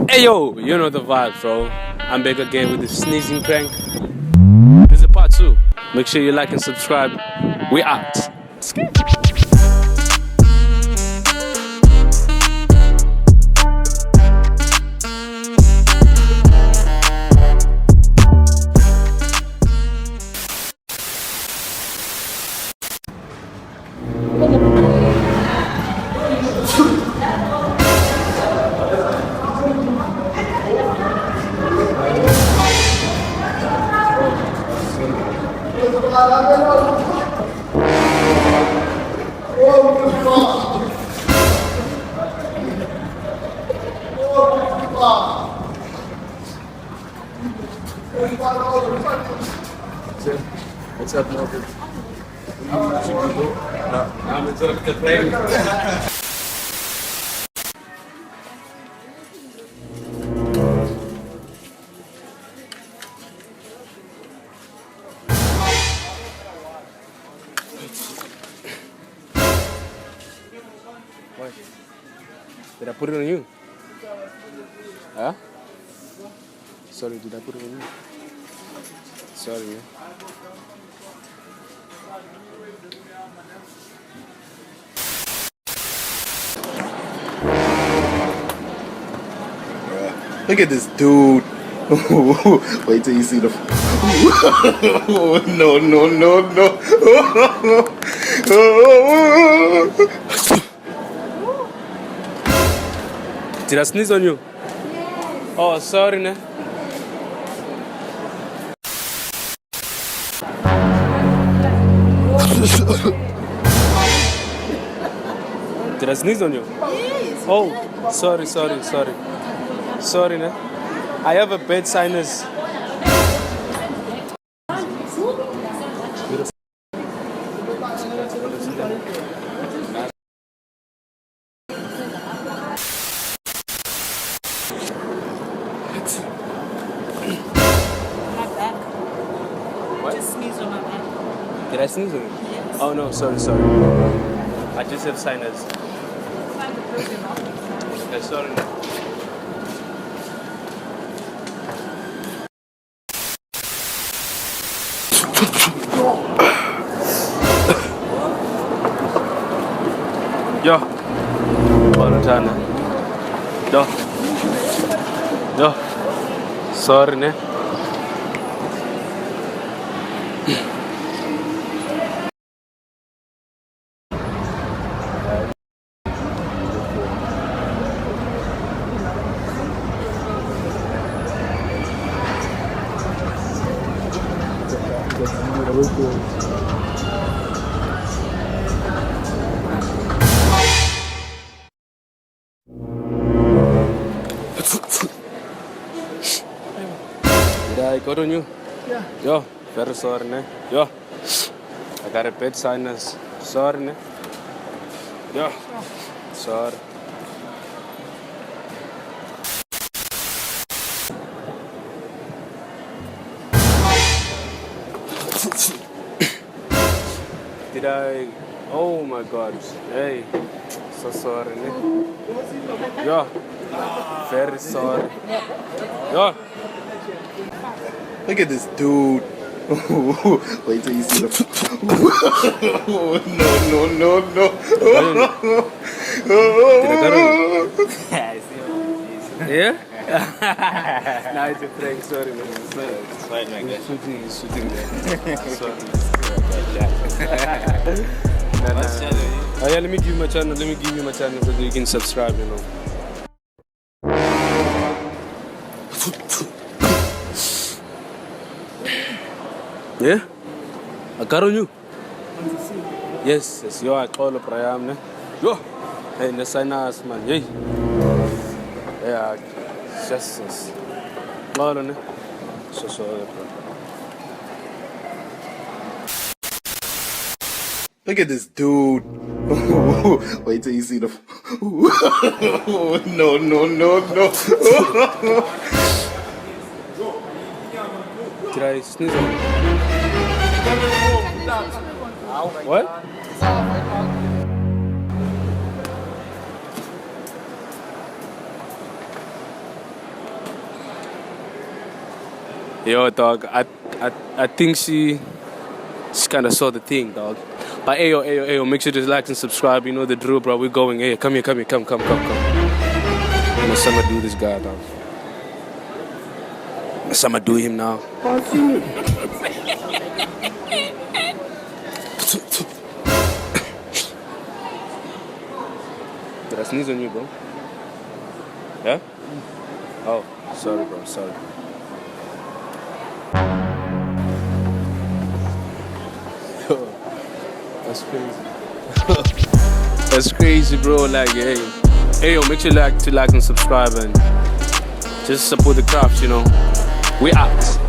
Hey yo, you know the vibe, bro. I'm back again with the sneezing prank. This is part 2. Make sure you like and subscribe. We out. What's up, Melvin? I'm enjoying the prank. What? Did I put it on you? Huh? Sorry, did I put it on you? Sorry, man. Look at this dude. Wait till you see the. No, no, no, no. Did I sneeze on you? Yes. Oh, sorry, man. Did I sneeze on you? Yes. Oh, sorry. Sorry, ne? I have a bad sinus. What? Just sneezed on my back. Did I sneeze on you? Yes. Oh no, sorry. I just have sinus. Yeah, sorry. Yo, Valentine. Yo, sorry, ne? Did I got on you? Yeah. Yo, very sorry, ne? Yo, I got a bad sinus. Sorry, ne? Yo, sorry. Did I? Oh my God! Hey, so sorry, ne? Yo, very sorry. Yo. Look at this dude. Wait till you see the. No, no, no, no. Yeah? Nah, it's a prank, sorry, man. It's fine, my guy. He's shooting there. Sorry. What's your name? Oh yeah, let me give you my channel so that you can subscribe, you know. Yeah? I got on you. Yes, yo, I call up Rayam, ne? Yo! Hey, Nesainas, man, hey! Yeah, just call on, ne? So sorry, bro. Look at this dude. Wait till you see the. No, no, no, no. Did I sneeze on you? What? Yo, dog, I think she kind of saw the thing, dog. But ayo, make sure to like and subscribe. You know the drill, bro. We're going. Hey, come here, come. I'm gonna summer do this guy, dog. Summer do him now. Did I sneeze on you, bro? Yeah? Oh, sorry, bro. Sorry. That's crazy. That's crazy, bro. Like, hey, yo, make sure to like and subscribe and just support the craft, you know. We out.